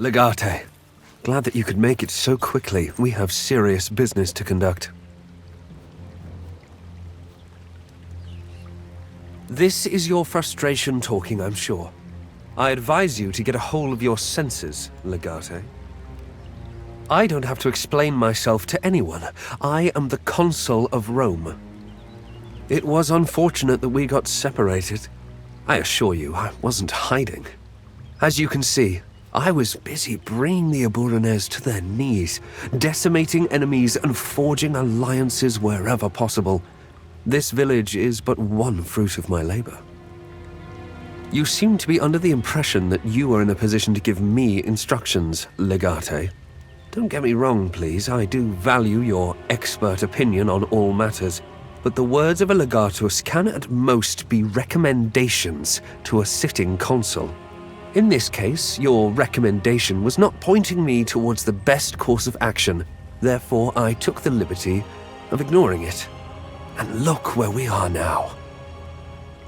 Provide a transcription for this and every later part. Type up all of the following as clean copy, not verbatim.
Legate, glad that you could make it so quickly. We have serious business to conduct. This is your frustration talking, I'm sure. I advise you to get a hold of your senses, Legate. I don't have to explain myself to anyone. I am the consul of Rome. It was unfortunate that we got separated. I assure you, I wasn't hiding. As you can see, I was busy bringing the Eburones to their knees, decimating enemies and forging alliances wherever possible. This village is but one fruit of my labor. You seem to be under the impression that you are in a position to give me instructions, Legate. Don't get me wrong, please. I do value your expert opinion on all matters, but the words of a legatus can at most be recommendations to a sitting consul. In this case, your recommendation was not pointing me towards the best course of action. Therefore, I took the liberty of ignoring it. And look where we are now.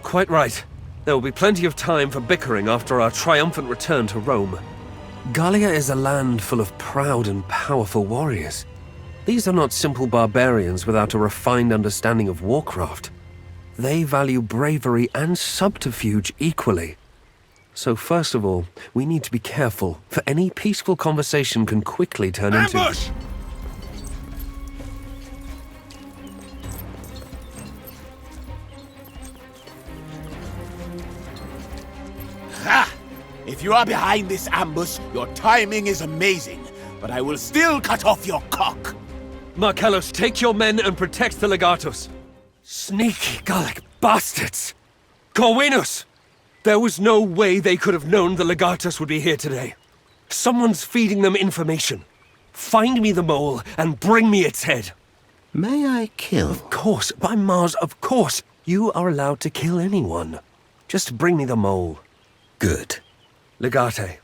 Quite right. There will be plenty of time for bickering after our triumphant return to Rome. Gallia is a land full of proud and powerful warriors. These are not simple barbarians without a refined understanding of warcraft. They value bravery and subterfuge equally. So first of all, we need to be careful, for any peaceful conversation can quickly turn into... Ambush! Ha! If you are behind this ambush, your timing is amazing, but I will still cut off your cock. Marcellus, take your men and protect the legatus. Sneaky Gallic bastards! Corvinus! There was no way they could have known the legatus would be here today. Someone's feeding them information. Find me the mole and bring me its head. May I kill? Of course, by Mars, of course. You are allowed to kill anyone. Just bring me the mole. Good. Legate,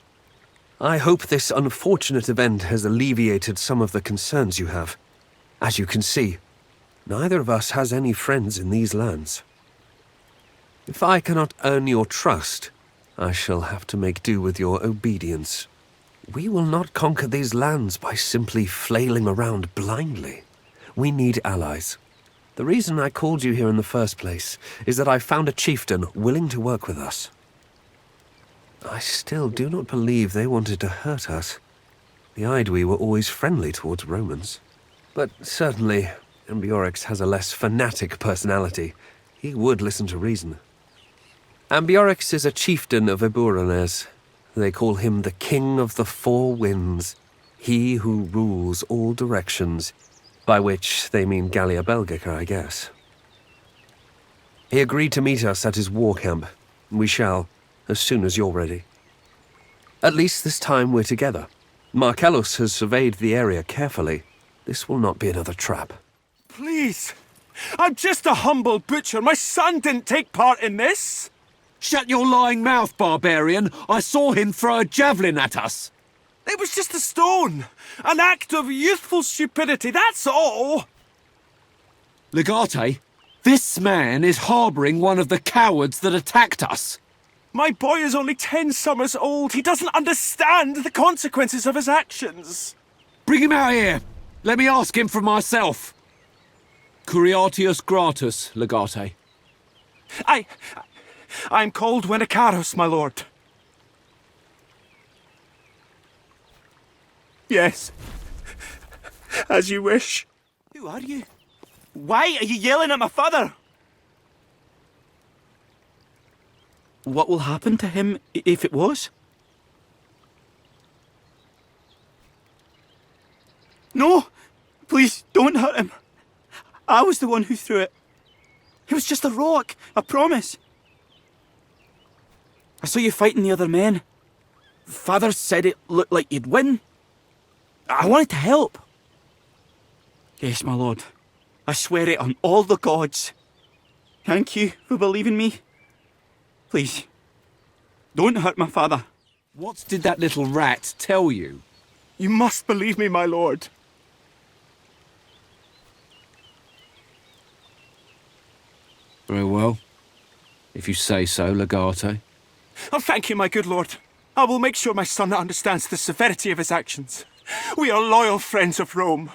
I hope this unfortunate event has alleviated some of the concerns you have. As you can see, neither of us has any friends in these lands. If I cannot earn your trust, I shall have to make do with your obedience. We will not conquer these lands by simply flailing around blindly. We need allies. The reason I called you here in the first place is that I found a chieftain willing to work with us. I still do not believe they wanted to hurt us. The Aedui were always friendly towards Romans. But certainly, Ambiorix has a less fanatic personality. He would listen to reason. Ambiorix is a chieftain of Eburones. They call him the King of the Four Winds, he who rules all directions, by which they mean Gallia Belgica, I guess. He agreed to meet us at his war camp. We shall, as soon as you're ready. At least this time we're together. Marcellus has surveyed the area carefully. This will not be another trap. Please. I'm just a humble butcher. My son didn't take part in this. Shut your lying mouth, barbarian! I saw him throw a javelin at us! It was just a stone. An act of youthful stupidity, that's all. Legate, this man is harbouring one of the cowards that attacked us. My boy is only 10 summers old. He doesn't understand the consequences of his actions. Bring him out here! Let me ask him for myself. Curiatius Gratus, Legate. I'm called Winicaros, my lord. Yes. As you wish. Who are you? Why are you yelling at my father? What will happen to him if it was? No! Please, don't hurt him. I was the one who threw it. It was just a rock, I promise. I saw you fighting the other men. Father said it looked like you'd win. I wanted to help. Yes, my lord. I swear it on all the gods. Thank you for believing me. Please, don't hurt my father. What did that little rat tell you? You must believe me, my lord. Very well. If you say so, Legate. Oh, thank you, my good lord. I will make sure my son understands the severity of his actions. We are loyal friends of Rome.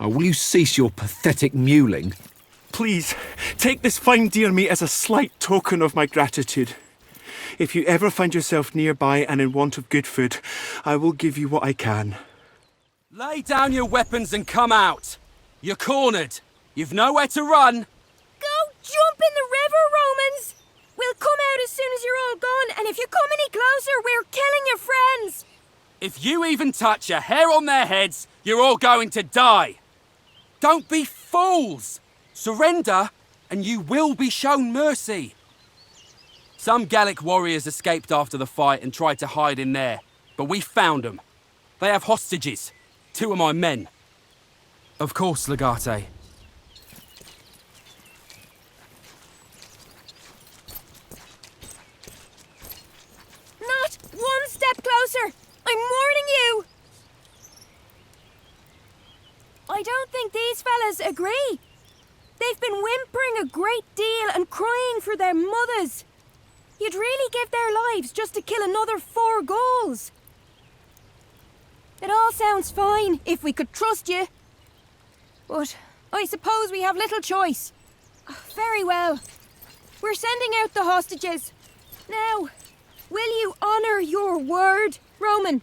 Oh, will you cease your pathetic mewling? Please, take this fine deer meat as a slight token of my gratitude. If you ever find yourself nearby and in want of good food, I will give you what I can. Lay down your weapons and come out. You're cornered. You've nowhere to run. Go jump in the river, Romans! We'll come out as soon as you're all gone, and if you come any closer, we're killing your friends! If you even touch a hair on their heads, you're all going to die. Don't be fools. Surrender, and you will be shown mercy. Some Gallic warriors escaped after the fight and tried to hide in there, but we found them. They have hostages. 2 of my men. Of course, Legate. Not one step closer! I'm warning you! I don't think these fellas agree. They've been whimpering a great deal and crying for their mothers. You'd really give their lives just to kill another 4 Gauls. It all sounds fine if we could trust you. But I suppose we have little choice. Very well. We're sending out the hostages. Now, will you honor your word, Roman?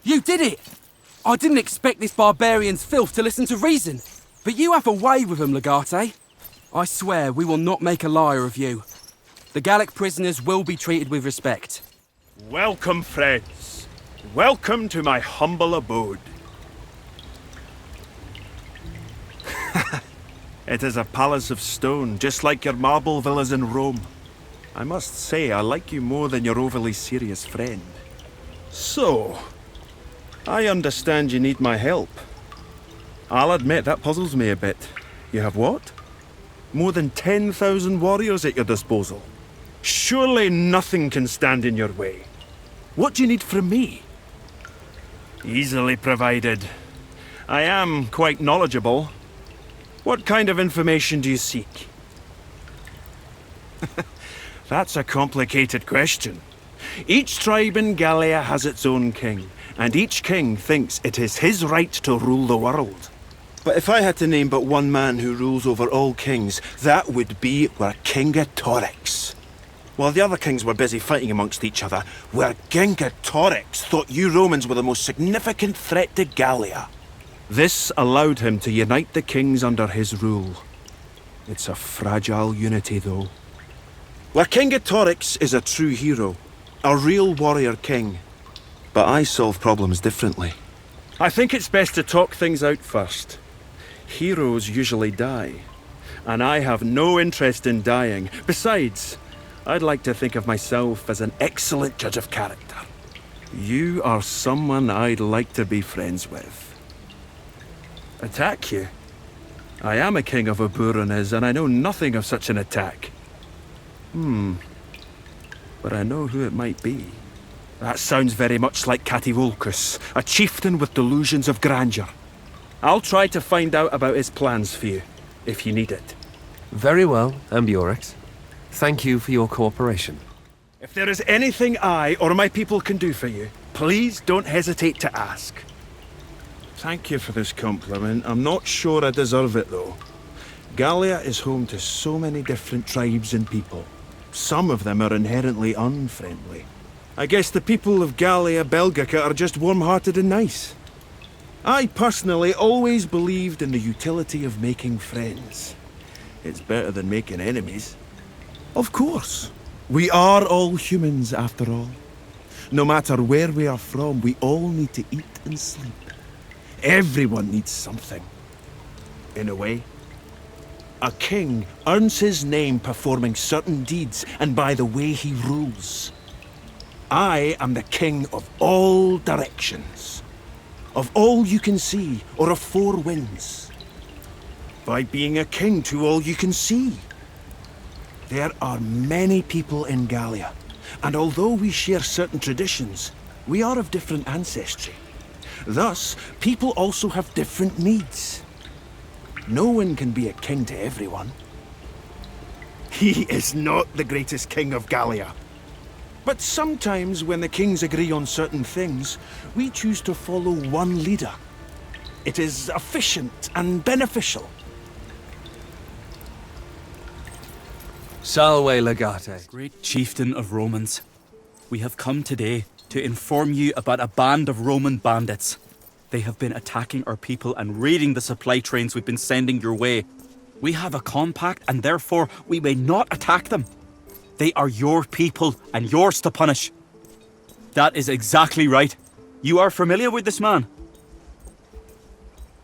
You did it! I didn't expect this barbarian's filth to listen to reason. But you have a way with him, Legate. I swear we will not make a liar of you. The Gallic prisoners will be treated with respect. Welcome, friends. Welcome to my humble abode. It is a palace of stone, just like your marble villas in Rome. I must say, I like you more than your overly serious friend. So, I understand you need my help. I'll admit that puzzles me a bit. You have what? More than 10,000 warriors at your disposal. Surely nothing can stand in your way. What do you need from me? Easily provided. I am quite knowledgeable. What kind of information do you seek? That's a complicated question. Each tribe in Gallia has its own king, and each king thinks it is his right to rule the world. But if I had to name but one man who rules over all kings, that would be Vercingetorix. While the other kings were busy fighting amongst each other, Vercingetorix thought you Romans were the most significant threat to Gallia. This allowed him to unite the kings under his rule. It's a fragile unity, though. Vercingetorix is a true hero, a real warrior king. But I solve problems differently. I think it's best to talk things out first. Heroes usually die, and I have no interest in dying. Besides, I'd like to think of myself as an excellent judge of character. You are someone I'd like to be friends with. Attack you? I am a king of Eburones, and I know nothing of such an attack. But I know who it might be. That sounds very much like Cativolcus, a chieftain with delusions of grandeur. I'll try to find out about his plans for you, if you need it. Very well, Ambiorix. Thank you for your cooperation. If there is anything I or my people can do for you, please don't hesitate to ask. Thank you for this compliment. I'm not sure I deserve it, though. Gallia is home to so many different tribes and people. Some of them are inherently unfriendly. I guess the people of Gallia Belgica are just warm-hearted and nice. I personally always believed in the utility of making friends. It's better than making enemies. Of course. We are all humans, after all. No matter where we are from, we all need to eat and sleep. Everyone needs something. In a way. A king earns his name performing certain deeds and by the way he rules. I am the king of all directions. Of all you can see, or of 4 winds. By being a king to all you can see. There are many people in Gallia, and although we share certain traditions, we are of different ancestry. Thus, people also have different needs. No one can be a king to everyone. He is not the greatest king of Gallia. But sometimes when the kings agree on certain things, we choose to follow one leader. It is efficient and beneficial. Salve, Legate. Great chieftain of Romans, we have come today to inform you about a band of Roman bandits. They have been attacking our people and raiding the supply trains we've been sending your way. We have a compact and therefore we may not attack them. They are your people and yours to punish. That is exactly right. You are familiar with this man?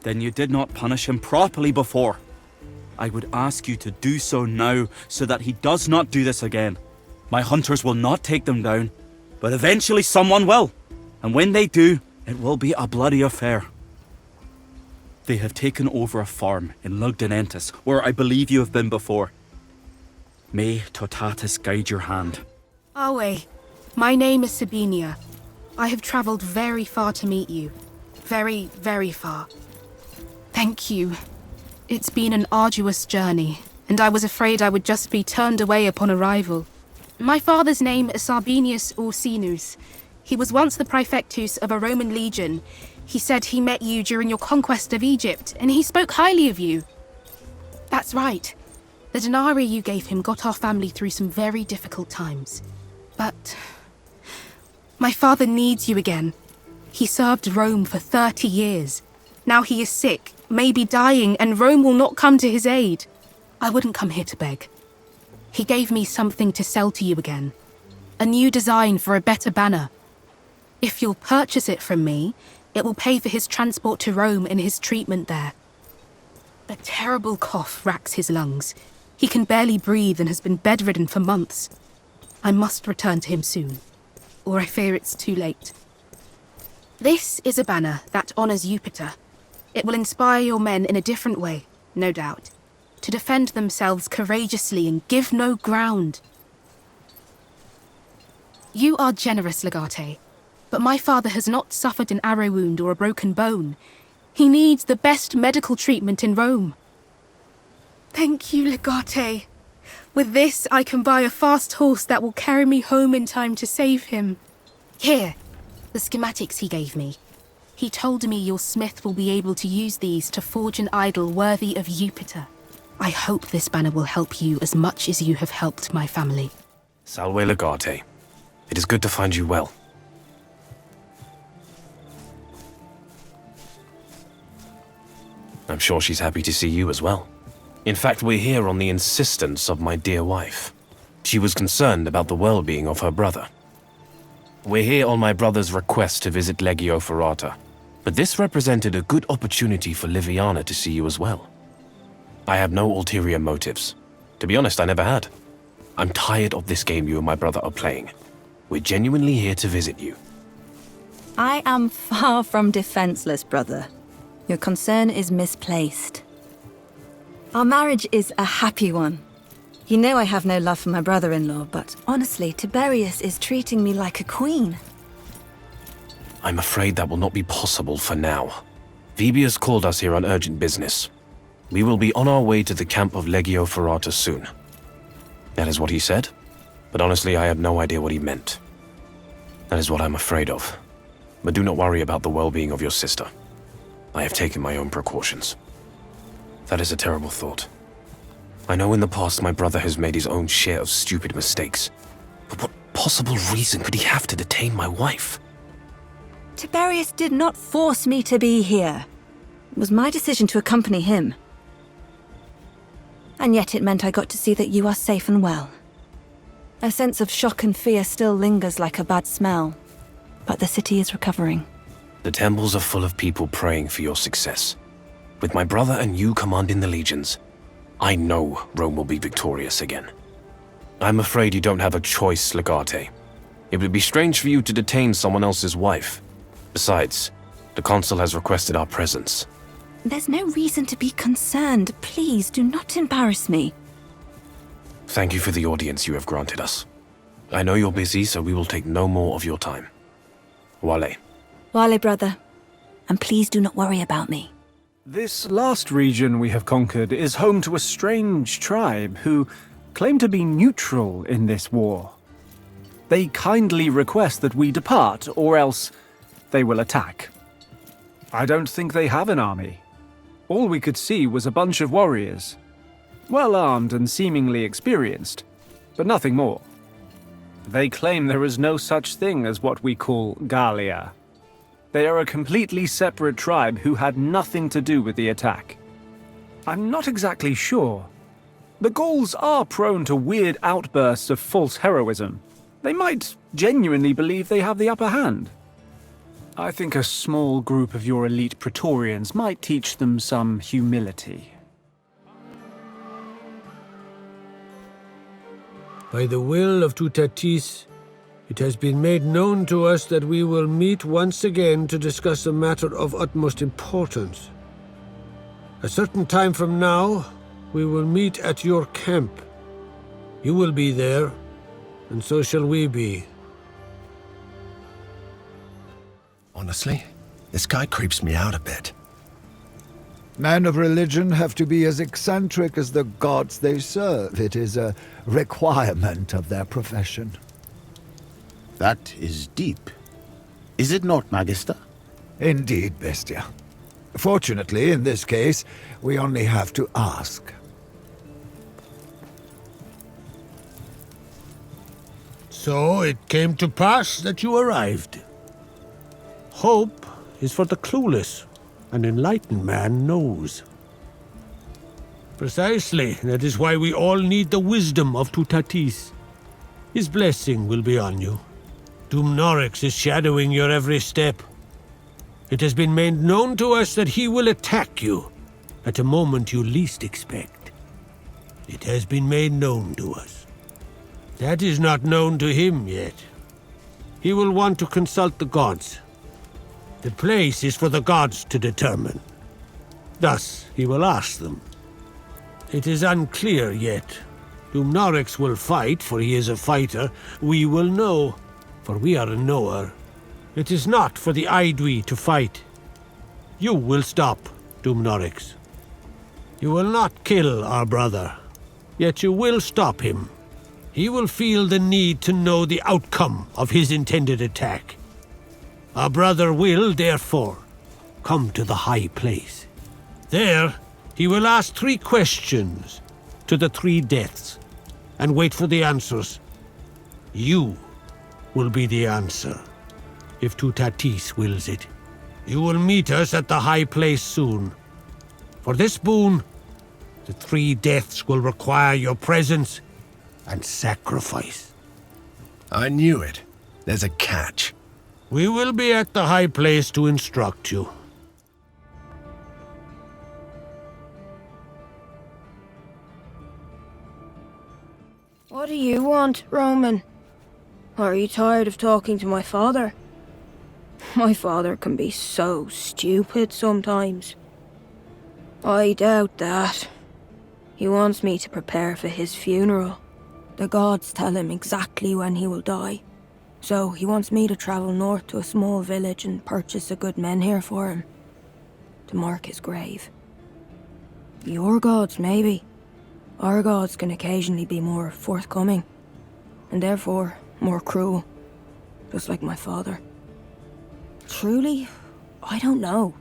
Then you did not punish him properly before. I would ask you to do so now so that he does not do this again. My hunters will not take them down, but eventually someone will. And when they do, it will be a bloody affair. They have taken over a farm in Lugdunentis, where I believe you have been before. May Totatus guide your hand. Awe, my name is Sabinia. I have travelled very far to meet you. Very, very far. Thank you. It's been an arduous journey, and I was afraid I would just be turned away upon arrival. My father's name is Sabinius Ursinus. He was once the praefectus of a Roman legion. He said he met you during your conquest of Egypt, and he spoke highly of you. That's right. The denarii you gave him got our family through some very difficult times. But my father needs you again. He served Rome for 30 years. Now he is sick, maybe dying, and Rome will not come to his aid. I wouldn't come here to beg. He gave me something to sell to you again. A new design for a better banner. If you'll purchase it from me, it will pay for his transport to Rome and his treatment there. A terrible cough racks his lungs. He can barely breathe and has been bedridden for months. I must return to him soon, or I fear it's too late. This is a banner that honours Jupiter. It will inspire your men in a different way, no doubt, to defend themselves courageously and give no ground. You are generous, Legate, but my father has not suffered an arrow wound or a broken bone. He needs the best medical treatment in Rome. Thank you, Legate. With this, I can buy a fast horse that will carry me home in time to save him. Here, the schematics he gave me. He told me your smith will be able to use these to forge an idol worthy of Jupiter. I hope this banner will help you as much as you have helped my family. Salve Legate. It is good to find you well. I'm sure she's happy to see you as well. In fact, we're here on the insistence of my dear wife. She was concerned about the well-being of her brother. We're here on my brother's request to visit Legio Ferrata, but this represented a good opportunity for Liviana to see you as well. I have no ulterior motives. To be honest, I never had. I'm tired of this game you and my brother are playing. We're genuinely here to visit you. I am far from defenseless, brother. Your concern is misplaced. Our marriage is a happy one. You know I have no love for my brother-in-law, but honestly, Tiberius is treating me like a queen. I'm afraid that will not be possible for now. Vibius called us here on urgent business. We will be on our way to the camp of Legio Ferrata soon. That is what he said, but honestly I have no idea what he meant. That is what I'm afraid of. But do not worry about the well-being of your sister. I have taken my own precautions. That is a terrible thought. I know in the past my brother has made his own share of stupid mistakes, but what possible reason could he have to detain my wife? Tiberius did not force me to be here. It was my decision to accompany him. And yet it meant I got to see that you are safe and well. A sense of shock and fear still lingers like a bad smell, but the city is recovering. The temples are full of people praying for your success. With my brother and you commanding the legions, I know Rome will be victorious again. I'm afraid you don't have a choice, Legate. It would be strange for you to detain someone else's wife. Besides, the consul has requested our presence. There's no reason to be concerned. Please, do not embarrass me. Thank you for the audience you have granted us. I know you're busy, so we will take no more of your time. Wale. Wale, brother. And please do not worry about me. This last region we have conquered is home to a strange tribe who claim to be neutral in this war. They kindly request that we depart, or else they will attack. I don't think they have an army. All we could see was a bunch of warriors, well armed and seemingly experienced, but nothing more. They claim there is no such thing as what we call Gallia. They are a completely separate tribe who had nothing to do with the attack. I'm not exactly sure. The Gauls are prone to weird outbursts of false heroism. They might genuinely believe they have the upper hand. I think a small group of your elite Praetorians might teach them some humility. By the will of Tutatis, it has been made known to us that we will meet once again to discuss a matter of utmost importance. A certain time from now, we will meet at your camp. You will be there, and so shall we be. Honestly, this guy creeps me out a bit. Men of religion have to be as eccentric as the gods they serve. It is a requirement of their profession. That is deep. Is it not, Magister? Indeed, Bestia. Fortunately, in this case, we only have to ask. So it came to pass that you arrived. Hope is for the clueless. An enlightened man knows. Precisely. That is why we all need the wisdom of Tutatis. His blessing will be on you. Dumnorix is shadowing your every step. It has been made known to us that he will attack you at a moment you least expect. It has been made known to us. That is not known to him yet. He will want to consult the gods. The place is for the gods to determine. Thus, he will ask them. It is unclear yet. Dumnorix will fight, for he is a fighter. We will know, for we are a knower. It is not for the Aedui to fight. You will stop, Dumnorix. You will not kill our brother, yet you will stop him. He will feel the need to know the outcome of his intended attack. Our brother will, therefore, come to the high place. There, he will ask 3 questions to the 3 deaths, and wait for the answers. You will be the answer, if Tutatis wills it. You will meet us at the high place soon. For this boon, the 3 deaths will require your presence and sacrifice. I knew it. There's a catch. We will be at the high place to instruct you. What do you want, Roman? Are you tired of talking to my father? My father can be so stupid sometimes. I doubt that. He wants me to prepare for his funeral. The gods tell him exactly when he will die. So he wants me to travel north to a small village and purchase a good menhir for him, to mark his grave. Your gods, maybe. Our gods can occasionally be more forthcoming, and therefore more cruel, just like my father. Truly, I don't know.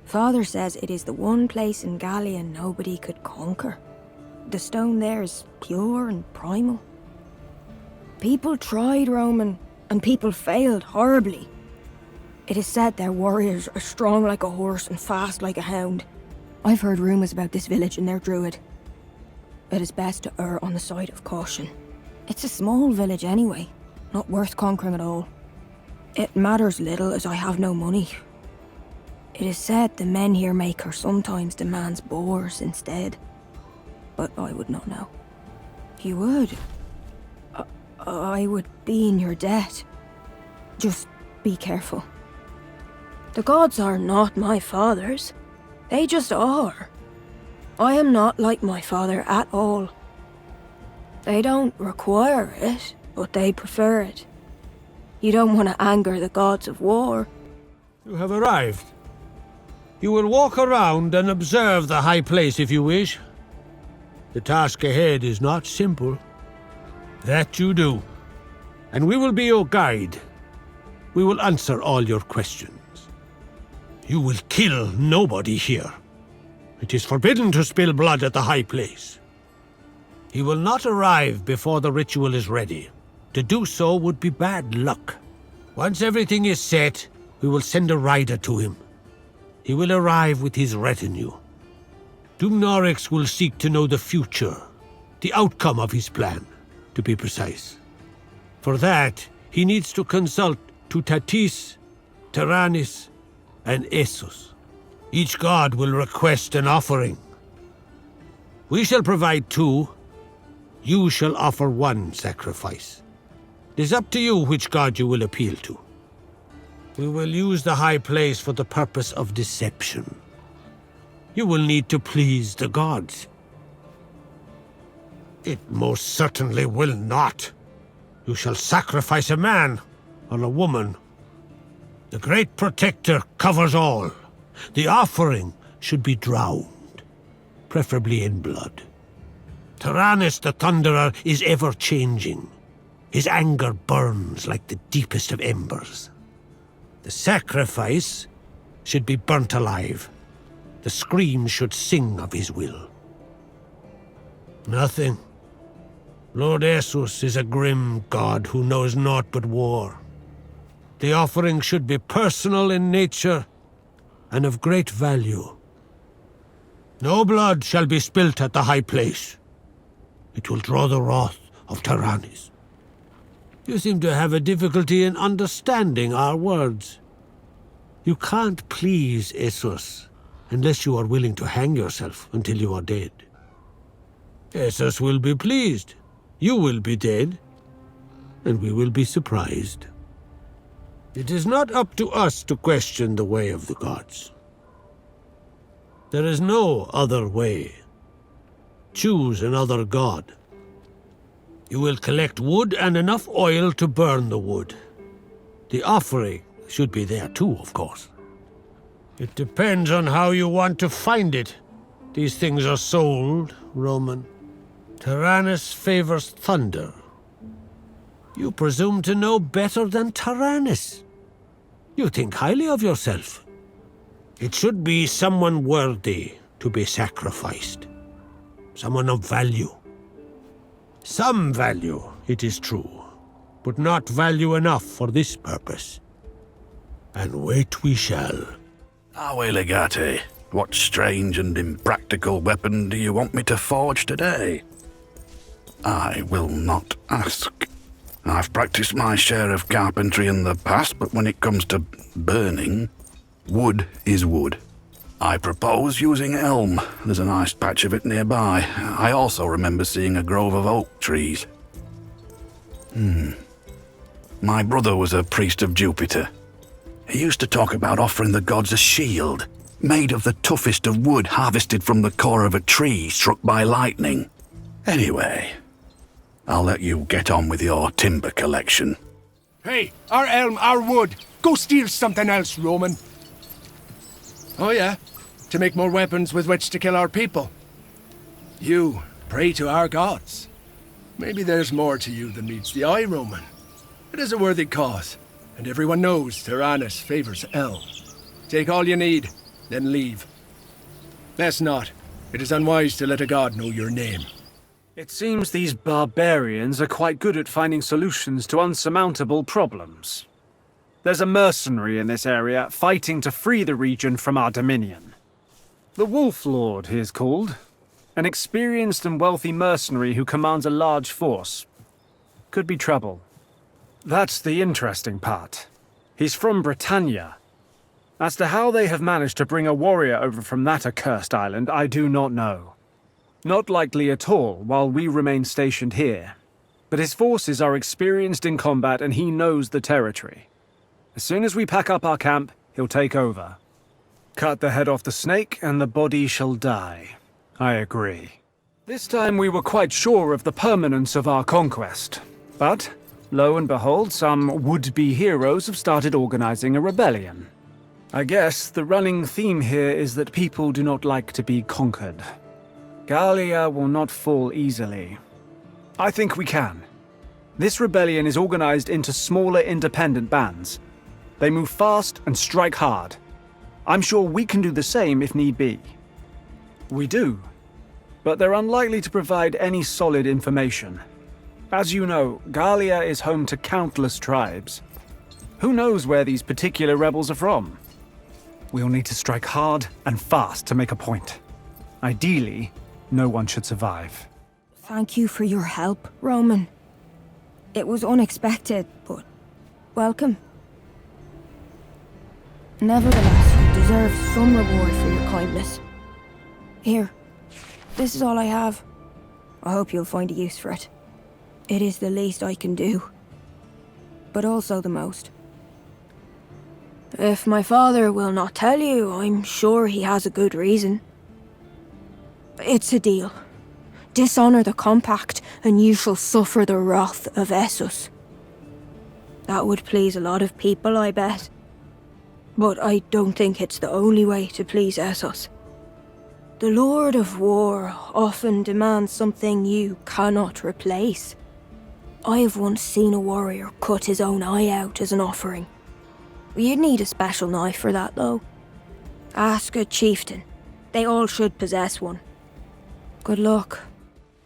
Father says it is the one place in Gallia nobody could conquer. The stone there is pure and primal. People tried, Roman, and people failed horribly. It is said their warriors are strong like a horse and fast like a hound. I've heard rumours about this village and their druid. It is best to err on the side of caution. It's a small village anyway, not worth conquering at all. It matters little as I have no money. It is said the menhir maker sometimes demands boars instead, but I would not know. You would? I would be in your debt. Just be careful. The gods are not my father's. They just are. I am not like my father at all. They don't require it, but they prefer it. You don't want to anger the gods of war. You have arrived. You will walk around and observe the high place if you wish. The task ahead is not simple. That you do. And we will be your guide. We will answer all your questions. You will kill nobody here. It is forbidden to spill blood at the High Place. He will not arrive before the ritual is ready. To do so would be bad luck. Once everything is set, we will send a rider to him. He will arrive with his retinue. Dumnorix will seek to know the future, the outcome of his plan, to be precise. For that, he needs to consult Tutatis, Taranis, and Essos. Each god will request an offering. We shall provide 2. You shall offer 1 sacrifice. It is up to you which god you will appeal to. We will use the High Place for the purpose of deception. You will need to please the gods. It most certainly will not. You shall sacrifice a man or a woman. The Great Protector covers all. The offering should be drowned, preferably in blood. Taranis the Thunderer is ever-changing. His anger burns like the deepest of embers. The sacrifice should be burnt alive. The scream should sing of his will. Nothing. Lord Essos is a grim god who knows naught but war. The offering should be personal in nature and of great value. No blood shall be spilt at the High Place. It will draw the wrath of Taranis. You seem to have a difficulty in understanding our words. You can't please Essos unless you are willing to hang yourself until you are dead. Essos will be pleased. You will be dead, and we will be surprised. It is not up to us to question the way of the gods. There is no other way. Choose another god. You will collect wood and enough oil to burn the wood. The offering should be there too, of course. It depends on how you want to find it. These things are sold, Roman. Taranis favors thunder. You presume to know better than Taranis. You think highly of yourself. It should be someone worthy to be sacrificed. Someone of value. Some value, it is true, but not value enough for this purpose. And wait we shall. Awe, Legate. What strange and impractical weapon do you want me to forge today? I will not ask. I've practiced my share of carpentry in the past, but when it comes to burning, wood is wood. I propose using elm. There's a nice patch of it nearby. I also remember seeing a grove of oak trees. My brother was a priest of Jupiter. He used to talk about offering the gods a shield, made of the toughest of wood harvested from the core of a tree struck by lightning. Anyway, I'll let you get on with your timber collection. Hey, our elm, our wood. Go steal something else, Roman. Oh yeah, to make more weapons with which to kill our people. You pray to our gods. Maybe there's more to you than meets the eye, Roman. It is a worthy cause, and everyone knows Taranis favors elm. Take all you need, then leave. Best not. It is unwise to let a god know your name. It seems these barbarians are quite good at finding solutions to unsurmountable problems. There's a mercenary in this area fighting to free the region from our dominion. The Wolf Lord, he is called. An experienced and wealthy mercenary who commands a large force. Could be trouble. That's the interesting part. He's from Britannia. As to how they have managed to bring a warrior over from that accursed island, I do not know. Not likely at all while we remain stationed here. But his forces are experienced in combat and he knows the territory. As soon as we pack up our camp, he'll take over. Cut the head off the snake and the body shall die. I agree. This time we were quite sure of the permanence of our conquest. But, lo and behold, some would-be heroes have started organizing a rebellion. I guess the running theme here is that people do not like to be conquered. Gallia will not fall easily. I think we can. This rebellion is organized into smaller independent bands. They move fast and strike hard. I'm sure we can do the same if need be. We do, but they're unlikely to provide any solid information. As you know, Gallia is home to countless tribes. Who knows where these particular rebels are from? We'll need to strike hard and fast to make a point. Ideally, no one should survive. Thank you for your help, Roman. It was unexpected, but welcome. Nevertheless, you deserve some reward for your kindness. Here, this is all I have. I hope you'll find a use for it. It is the least I can do, but also the most. If my father will not tell you, I'm sure he has a good reason. It's a deal. Dishonor the compact, and you shall suffer the wrath of Essus. That would please a lot of people, I bet. But I don't think it's the only way to please Essos. The Lord of War often demands something you cannot replace. I have once seen a warrior cut his own eye out as an offering. You'd need a special knife for that, though. Ask a chieftain. They all should possess one. Good luck.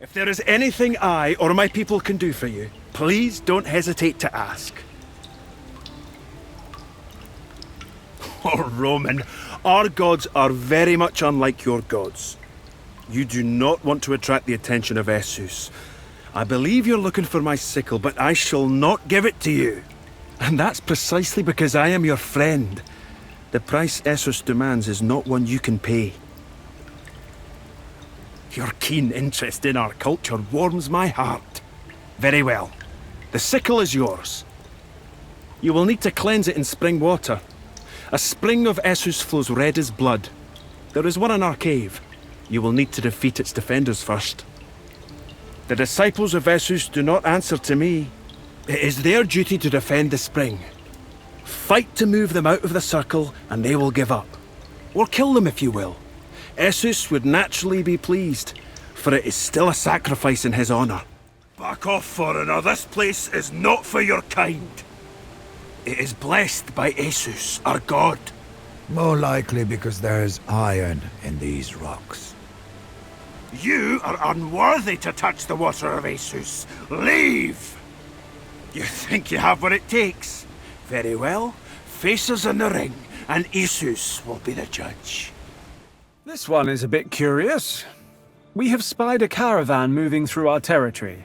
If there is anything I or my people can do for you, please don't hesitate to ask. Oh, Roman, our gods are very much unlike your gods. You do not want to attract the attention of Essus. I believe you're looking for my sickle, but I shall not give it to you. And that's precisely because I am your friend. The price Essus demands is not one you can pay. Your keen interest in our culture warms my heart. Very well. The sickle is yours. You will need to cleanse it in spring water. A spring of Essus flows red as blood. There is one in our cave. You will need to defeat its defenders first. The disciples of Essus do not answer to me. It is their duty to defend the spring. Fight to move them out of the circle, and they will give up. Or kill them if you will. Essus would naturally be pleased, for it is still a sacrifice in his honor. Back off, foreigner. This place is not for your kind. It is blessed by Essus, our god. More likely because there's iron in these rocks. You are unworthy to touch the water of Essus. Leave! You think you have what it takes? Very well. Face us in the ring, and Essus will be the judge. This one is a bit curious. We have spied a caravan moving through our territory.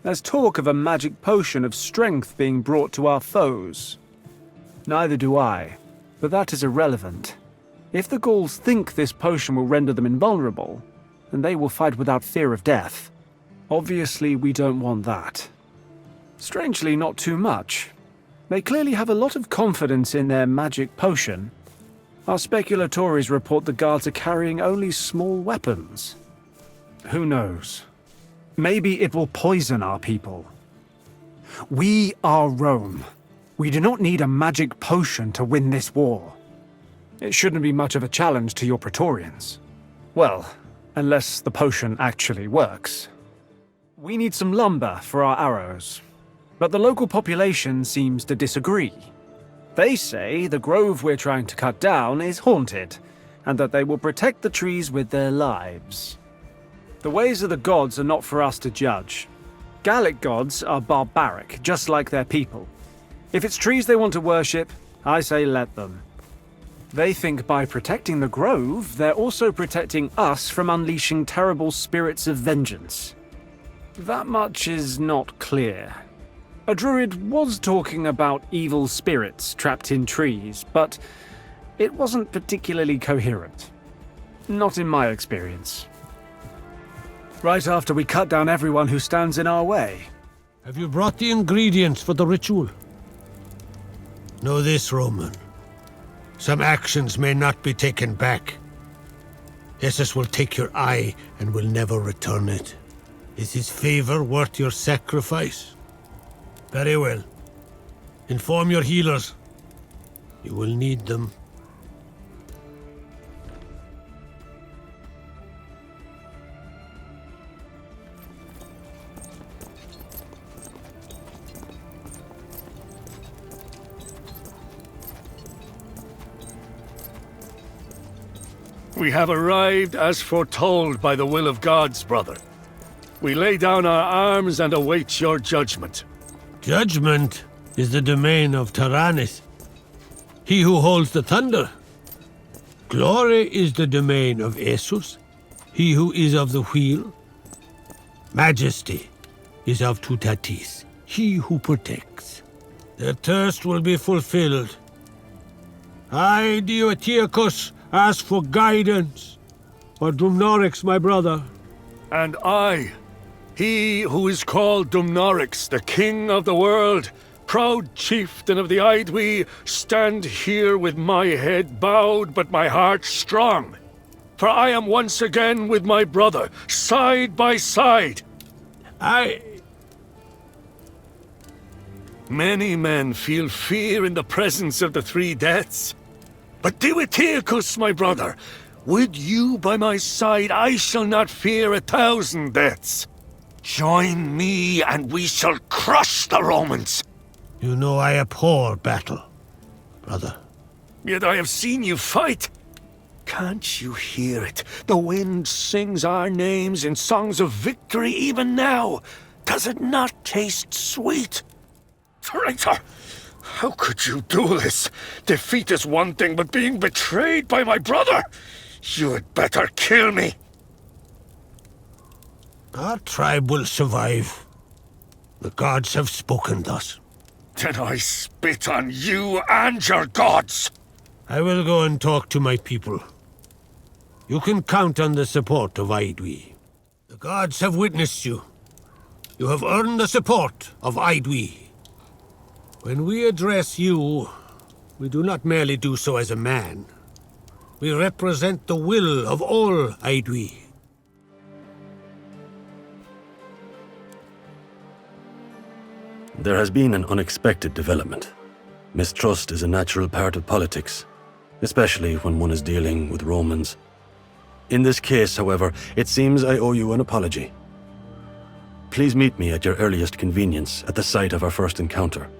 There's talk of a magic potion of strength being brought to our foes. Neither do I, but that is irrelevant. If the Gauls think this potion will render them invulnerable, then they will fight without fear of death. Obviously, we don't want that. Strangely, not too much. They clearly have a lot of confidence in their magic potion. Our speculatories report the guards are carrying only small weapons. Who knows? Maybe it will poison our people. We are Rome. We do not need a magic potion to win this war. It shouldn't be much of a challenge to your Praetorians. Well, unless the potion actually works. We need some lumber for our arrows, but the local population seems to disagree. They say the grove we're trying to cut down is haunted, and that they will protect the trees with their lives. The ways of the gods are not for us to judge. Gallic gods are barbaric, just like their people. If it's trees they want to worship, I say let them. They think by protecting the grove, they're also protecting us from unleashing terrible spirits of vengeance. That much is not clear. A druid was talking about evil spirits trapped in trees, but it wasn't particularly coherent. Not in my experience. Right after we cut down everyone who stands in our way. Have you brought the ingredients for the ritual? Know this, Roman. Some actions may not be taken back. Essus will take your eye and will never return it. Is his favor worth your sacrifice? Very well. Inform your healers. You will need them. We have arrived as foretold by the will of gods, brother. We lay down our arms and await your judgment. Judgment is the domain of Taranis, he who holds the thunder. Glory is the domain of Essus, he who is of the wheel. Majesty is of Tutatis, he who protects. Their thirst will be fulfilled. I, Dioetiacus, ask for guidance for Dumnorix, my brother. And I, he who is called Dumnorix, the king of the world, proud chieftain of the Aedui, stand here with my head bowed but my heart strong. For I am once again with my brother, side by side. Many men feel fear in the presence of the three deaths. But Dioetiacus, my brother, with you by my side, I shall not fear 1,000 deaths. Join me, and we shall crush the Romans. You know I abhor battle, brother. Yet I have seen you fight. Can't you hear it? The wind sings our names in songs of victory even now. Does it not taste sweet? Traitor! How could you do this? Defeat is one thing, but being betrayed by my brother? You had better kill me. Our tribe will survive. The gods have spoken thus. Then I spit on you and your gods. I will go and talk to my people. You can count on the support of Aedui. The gods have witnessed you. You have earned the support of Aedui. When we address you, we do not merely do so as a man. We represent the will of all Aedui. There has been an unexpected development. Mistrust is a natural part of politics, especially when one is dealing with Romans. In this case, however, it seems I owe you an apology. Please meet me at your earliest convenience at the site of our first encounter.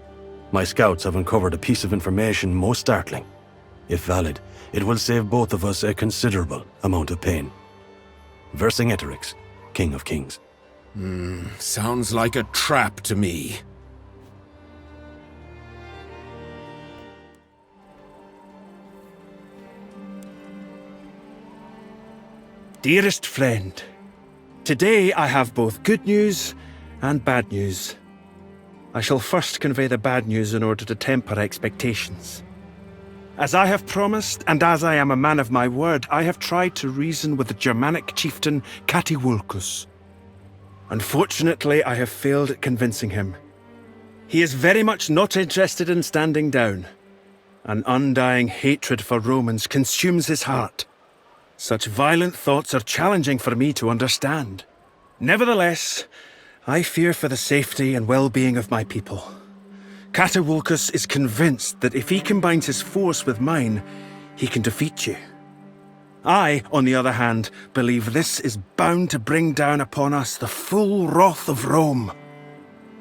My scouts have uncovered a piece of information most startling. If valid, it will save both of us a considerable amount of pain. Vercingetorix, King of Kings. Sounds like a trap to me. Dearest friend, today I have both good news and bad news. I shall first convey the bad news in order to temper expectations. As I have promised, and as I am a man of my word, I have tried to reason with the Germanic chieftain Catiwulcus. Unfortunately, I have failed at convincing him. He is very much not interested in standing down. An undying hatred for Romans consumes his heart. Such violent thoughts are challenging for me to understand. Nevertheless, I fear for the safety and well-being of my people. Catiwulcus is convinced that if he combines his force with mine, he can defeat you. I, on the other hand, believe this is bound to bring down upon us the full wrath of Rome.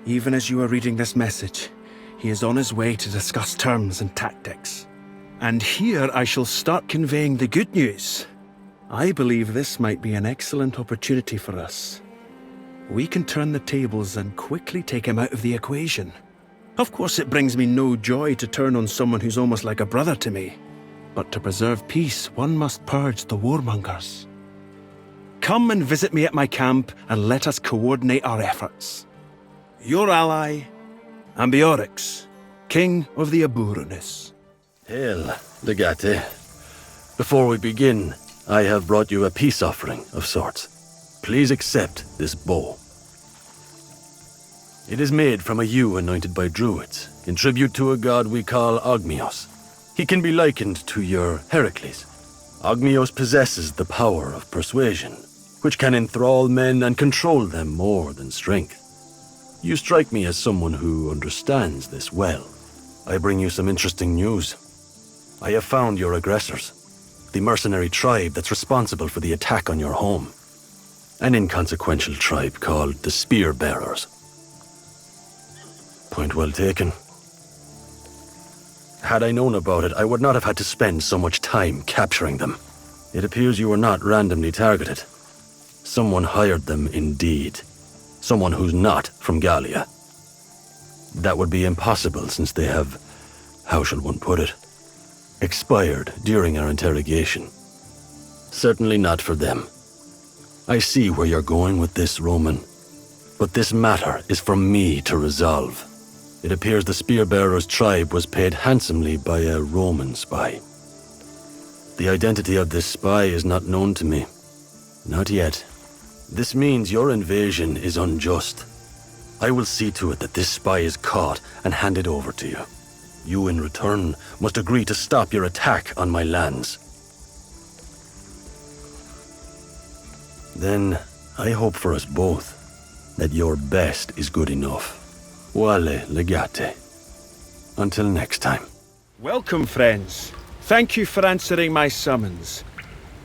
Even as you are reading this message, he is on his way to discuss terms and tactics. And here I shall start conveying the good news. I believe this might be an excellent opportunity for us. We can turn the tables and quickly take him out of the equation. Of course, it brings me no joy to turn on someone who's almost like a brother to me. But to preserve peace, one must purge the warmongers. Come and visit me at my camp and let us coordinate our efforts. Your ally, Ambiorix, King of the Aburonis. Hail, Legate. Before we begin, I have brought you a peace offering of sorts. Please accept this bow. It is made from a yew anointed by druids, in tribute to a god we call Ogmios. He can be likened to your Heracles. Ogmios possesses the power of persuasion, which can enthrall men and control them more than strength. You strike me as someone who understands this well. I bring you some interesting news. I have found your aggressors, the mercenary tribe that's responsible for the attack on your home. An inconsequential tribe called the Spear Bearers. Point well taken. Had I known about it, I would not have had to spend so much time capturing them. It appears you were not randomly targeted. Someone hired them indeed. Someone who's not from Gallia. That would be impossible since they have, how shall one put it, expired during our interrogation. Certainly not for them. I see where you're going with this, Roman. But this matter is for me to resolve. It appears the Spearbearer's tribe was paid handsomely by a Roman spy. The identity of this spy is not known to me. Not yet. This means your invasion is unjust. I will see to it that this spy is caught and handed over to you. You, in return, must agree to stop your attack on my lands. Then, I hope for us both that your best is good enough. Vale, legate. Until next time. Welcome, friends. Thank you for answering my summons.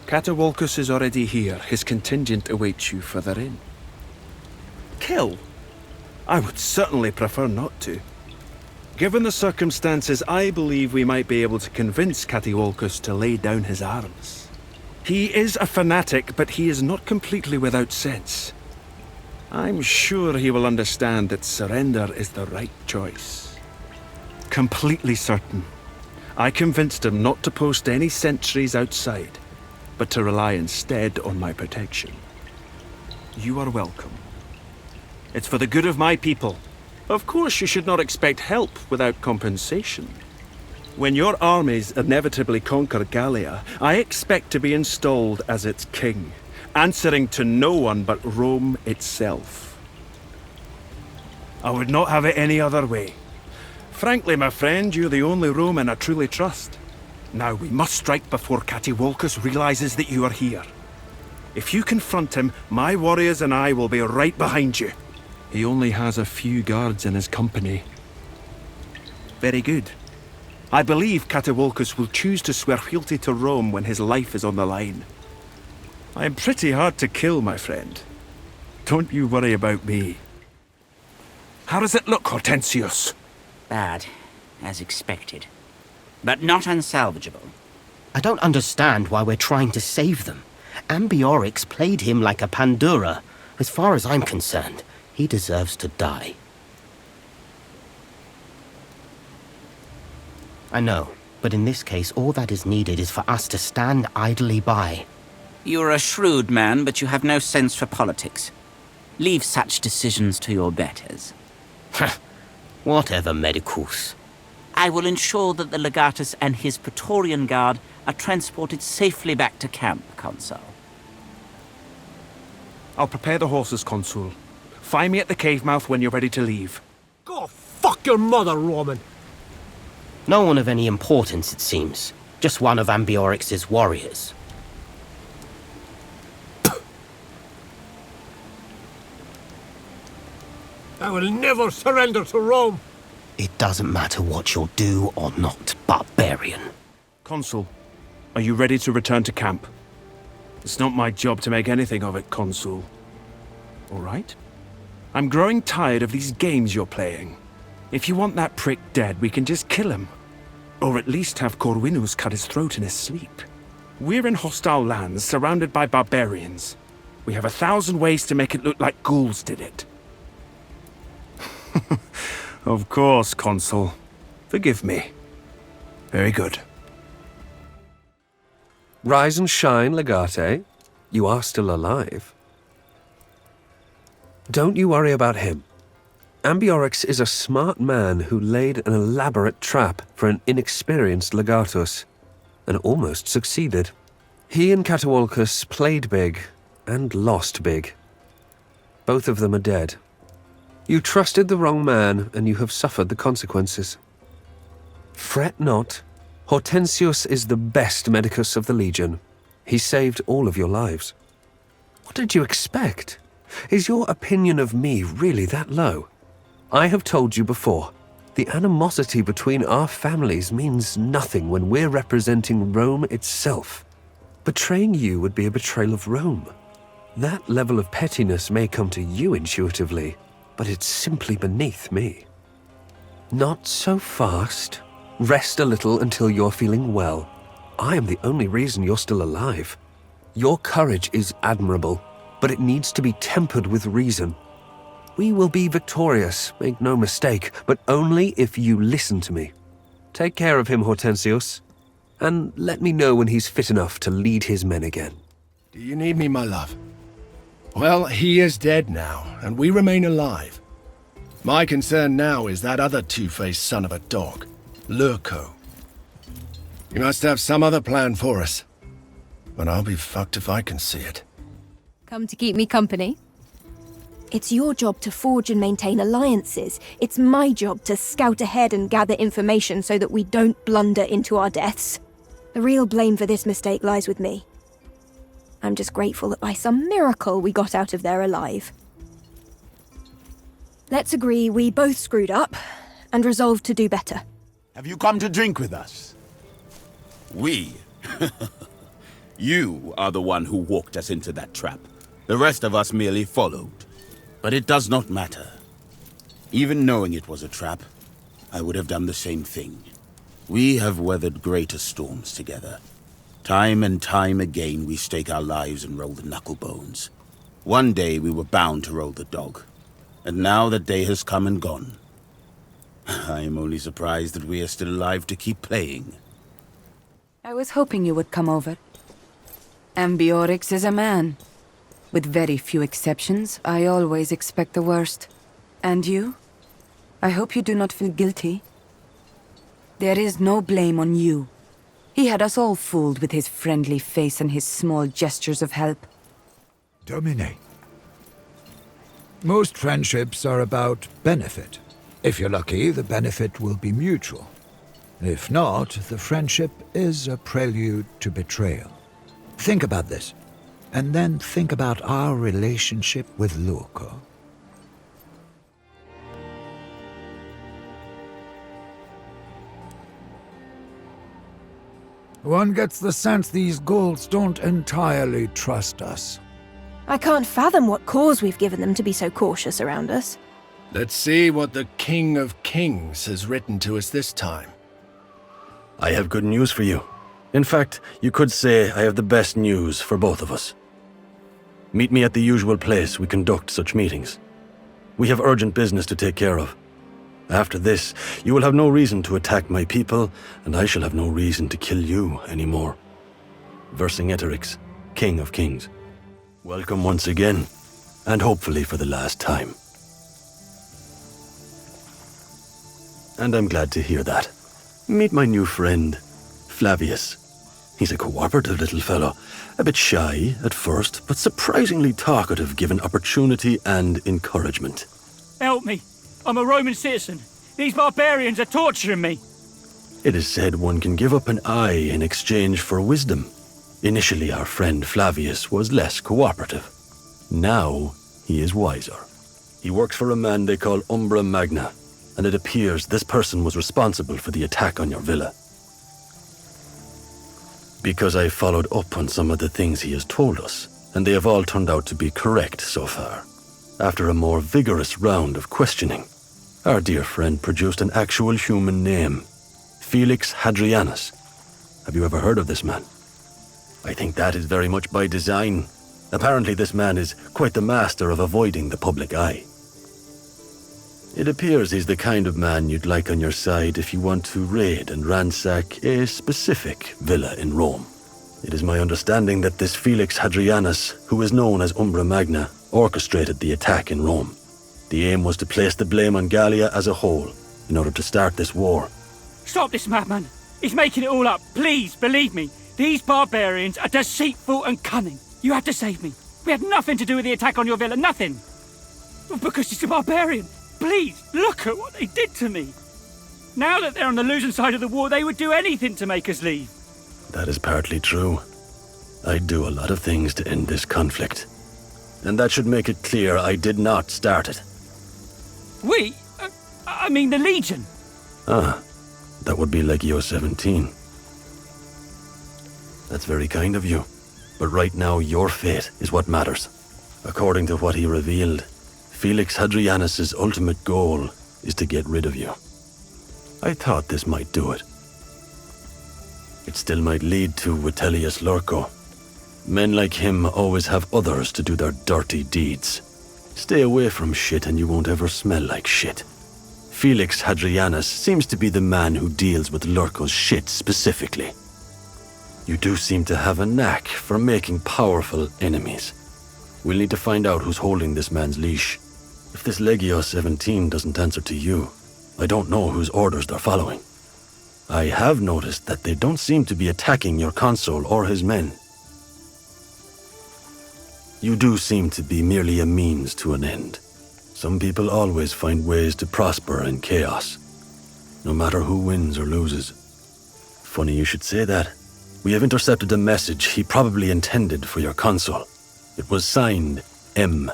Catawalcus is already here. His contingent awaits you further in. Kill? I would certainly prefer not to. Given the circumstances, I believe we might be able to convince Catawalcus to lay down his arms. He is a fanatic, but he is not completely without sense. I'm sure he will understand that surrender is the right choice. Completely certain. I convinced him not to post any sentries outside, but to rely instead on my protection. You are welcome. It's for the good of my people. Of course, you should not expect help without compensation. When your armies inevitably conquer Gallia, I expect to be installed as its king, answering to no one but Rome itself. I would not have it any other way. Frankly, my friend, you're the only Roman I truly trust. Now, we must strike before Catawalcus realizes that you are here. If you confront him, my warriors and I will be right behind you. He only has a few guards in his company. Very good. I believe Catawalcus will choose to swear fealty to Rome when his life is on the line. I am pretty hard to kill, my friend. Don't you worry about me. How does it look, Hortensius? Bad, as expected. But not unsalvageable. I don't understand why we're trying to save them. Ambiorix played him like a Pandura. As far as I'm concerned, he deserves to die. I know, but in this case, all that is needed is for us to stand idly by. You're a shrewd man, but you have no sense for politics. Leave such decisions to your betters. Whatever, Medicus. I will ensure that the Legatus and his Praetorian Guard are transported safely back to camp, Consul. I'll prepare the horses, Consul. Find me at the cave mouth when you're ready to leave. Go fuck your mother, Roman! No one of any importance, it seems. Just one of Ambiorix's warriors. I will never surrender to Rome! It doesn't matter what you'll do or not, barbarian. Consul, are you ready to return to camp? It's not my job to make anything of it, Consul. All right? I'm growing tired of these games you're playing. If you want that prick dead, we can just kill him. Or at least have Corvinus cut his throat in his sleep. We're in hostile lands, surrounded by barbarians. We have 1,000 ways to make it look like ghouls did it. Of course, Consul. Forgive me. Very good. Rise and shine, Legate. You are still alive. Don't you worry about him. Ambiorix is a smart man who laid an elaborate trap for an inexperienced Legatus, and almost succeeded. He and Catawalcus played big, and lost big. Both of them are dead. You trusted the wrong man, and you have suffered the consequences. Fret not. Hortensius is the best medicus of the Legion. He saved all of your lives. What did you expect? Is your opinion of me really that low? I have told you before, the animosity between our families means nothing when we're representing Rome itself. Betraying you would be a betrayal of Rome. That level of pettiness may come to you intuitively, but it's simply beneath me. Not so fast. Rest a little until you're feeling well. I am the only reason you're still alive. Your courage is admirable, but it needs to be tempered with reason. We will be victorious, make no mistake, but only if you listen to me. Take care of him, Hortensius, and let me know when he's fit enough to lead his men again. Do you need me, my love? Well, he is dead now, and we remain alive. My concern now is that other two-faced son of a dog, Lurko. You must have some other plan for us. But I'll be fucked if I can see it. Come to keep me company? It's your job to forge and maintain alliances. It's my job to scout ahead and gather information so that we don't blunder into our deaths. The real blame for this mistake lies with me. I'm just grateful that by some miracle we got out of there alive. Let's agree we both screwed up and resolve to do better. Have you come to drink with us? We? You are the one who walked us into that trap. The rest of us merely followed. But it does not matter. Even knowing it was a trap, I would have done the same thing. We have weathered greater storms together. Time and time again we stake our lives and roll the knuckle bones. One day we were bound to roll the dog. And now that day has come and gone. I am only surprised that we are still alive to keep playing. I was hoping you would come over. Ambiorix is a man. With very few exceptions, I always expect the worst. And you? I hope you do not feel guilty. There is no blame on you. He had us all fooled with his friendly face and his small gestures of help. Domine. Most friendships are about benefit. If you're lucky, the benefit will be mutual. If not, the friendship is a prelude to betrayal. Think about this, and then think about our relationship with Lurko. One gets the sense these ghouls don't entirely trust us. I can't fathom what cause we've given them to be so cautious around us. Let's see what the King of Kings has written to us this time. I have good news for you. In fact, you could say I have the best news for both of us. Meet me at the usual place we conduct such meetings. We have urgent business to take care of. After this, you will have no reason to attack my people, and I shall have no reason to kill you anymore. Vercingetorix, King of Kings. Welcome once again, and hopefully for the last time. And I'm glad to hear that. Meet my new friend, Flavius. He's a cooperative little fellow, a bit shy at first, but surprisingly talkative given opportunity and encouragement. Help me! I'm a Roman citizen. These barbarians are torturing me. It is said one can give up an eye in exchange for wisdom. Initially, our friend Flavius was less cooperative. Now, he is wiser. He works for a man they call Umbra Magna, and it appears this person was responsible for the attack on your villa. Because I followed up on some of the things he has told us, and they have all turned out to be correct so far. After a more vigorous round of questioning, our dear friend produced an actual human name, Felix Hadrianus. Have you ever heard of this man? I think that is very much by design. Apparently this man is quite the master of avoiding the public eye. It appears he's the kind of man you'd like on your side if you want to raid and ransack a specific villa in Rome. It is my understanding that this Felix Hadrianus, who is known as Umbra Magna, orchestrated the attack in Rome. The aim was to place the blame on Gallia as a whole, in order to start this war. Stop this madman! He's making it all up. Please, believe me. These barbarians are deceitful and cunning. You have to save me. We had nothing to do with the attack on your villa, nothing. Because he's a barbarian. Please, look at what they did to me. Now that they're on the losing side of the war, they would do anything to make us leave. That is partly true. I'd do a lot of things to end this conflict. And that should make it clear I did not start it. We? I mean the Legion. Ah, that would be Legio 17. That's very kind of you. But right now, your fate is what matters. According to what he revealed, Felix Hadrianus' ultimate goal is to get rid of you. I thought this might do it. It still might lead to Vitellius Lurko. Men like him always have others to do their dirty deeds. Stay away from shit and you won't ever smell like shit. Felix Hadrianus seems to be the man who deals with Lurko's shit specifically. You do seem to have a knack for making powerful enemies. We'll need to find out who's holding this man's leash. If this Legio 17 doesn't answer to you, I don't know whose orders they're following. I have noticed that they don't seem to be attacking your consul or his men. You do seem to be merely a means to an end. Some people always find ways to prosper in chaos, no matter who wins or loses. Funny you should say that. We have intercepted a message he probably intended for your consul. It was signed M.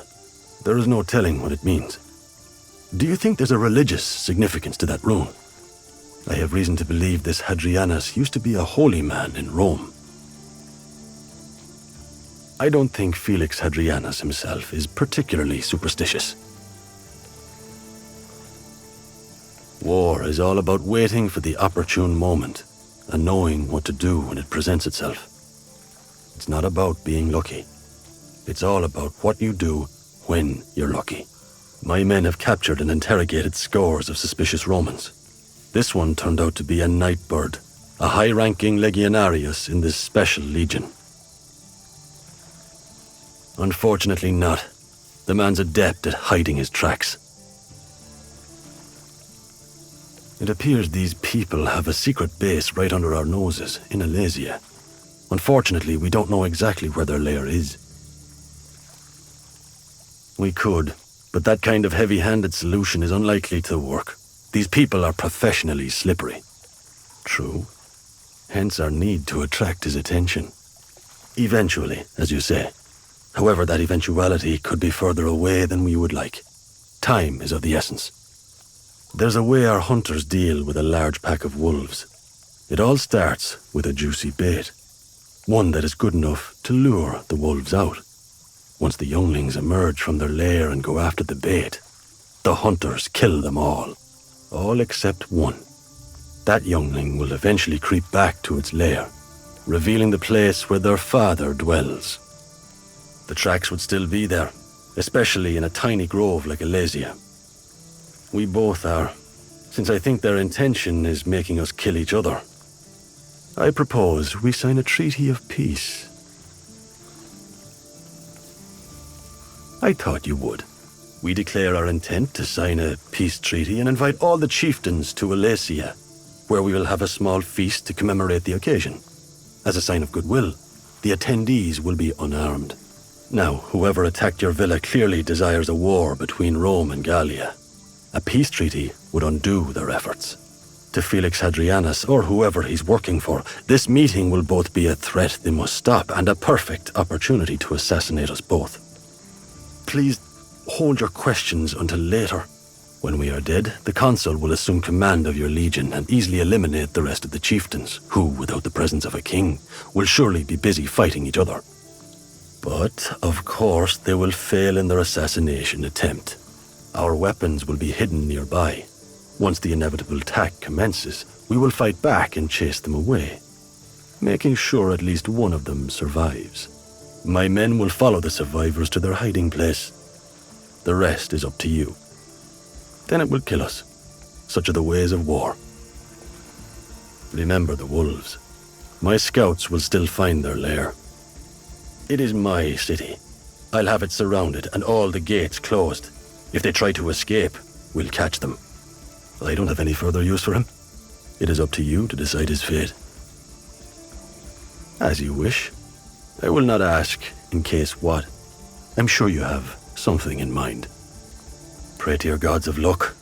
There is no telling what it means. Do you think there's a religious significance to that rune? I have reason to believe this Hadrianus used to be a holy man in Rome. I don't think Felix Hadrianus himself is particularly superstitious. War is all about waiting for the opportune moment and knowing what to do when it presents itself. It's not about being lucky. It's all about what you do when you're lucky. My men have captured and interrogated scores of suspicious Romans. This one turned out to be a Nightbird, a high-ranking legionarius in this special legion. Unfortunately not. The man's adept at hiding his tracks. It appears these people have a secret base right under our noses, in Alesia. Unfortunately, we don't know exactly where their lair is. We could, but that kind of heavy-handed solution is unlikely to work. These people are professionally slippery. True. Hence our need to attract his attention. Eventually, as you say. However, that eventuality could be further away than we would like. Time is of the essence. There's a way our hunters deal with a large pack of wolves. It all starts with a juicy bait. One that is good enough to lure the wolves out. Once the younglings emerge from their lair and go after the bait, the hunters kill them all. All except one. That youngling will eventually creep back to its lair, revealing the place where their father dwells. The tracks would still be there, especially in a tiny grove like Alesia. We both are, since I think their intention is making us kill each other. I propose we sign a treaty of peace. I thought you would. We declare our intent to sign a peace treaty and invite all the chieftains to Alesia, where we will have a small feast to commemorate the occasion. As a sign of goodwill, the attendees will be unarmed. Now, whoever attacked your villa clearly desires a war between Rome and Gallia. A peace treaty would undo their efforts. To Felix Hadrianus, or whoever he's working for, this meeting will both be a threat they must stop and a perfect opportunity to assassinate us both. Please hold your questions until later. When we are dead, the consul will assume command of your legion and easily eliminate the rest of the chieftains, who, without the presence of a king, will surely be busy fighting each other. But, of course, they will fail in their assassination attempt. Our weapons will be hidden nearby. Once the inevitable attack commences, we will fight back and chase them away, making sure at least one of them survives. My men will follow the survivors to their hiding place. The rest is up to you. Then it will kill us. Such are the ways of war. Remember the wolves. My scouts will still find their lair. It is my city. I'll have it surrounded and all the gates closed. If they try to escape, we'll catch them. I don't have any further use for him. It is up to you to decide his fate. As you wish. I will not ask in case what. I'm sure you have something in mind. Pray to your gods of luck.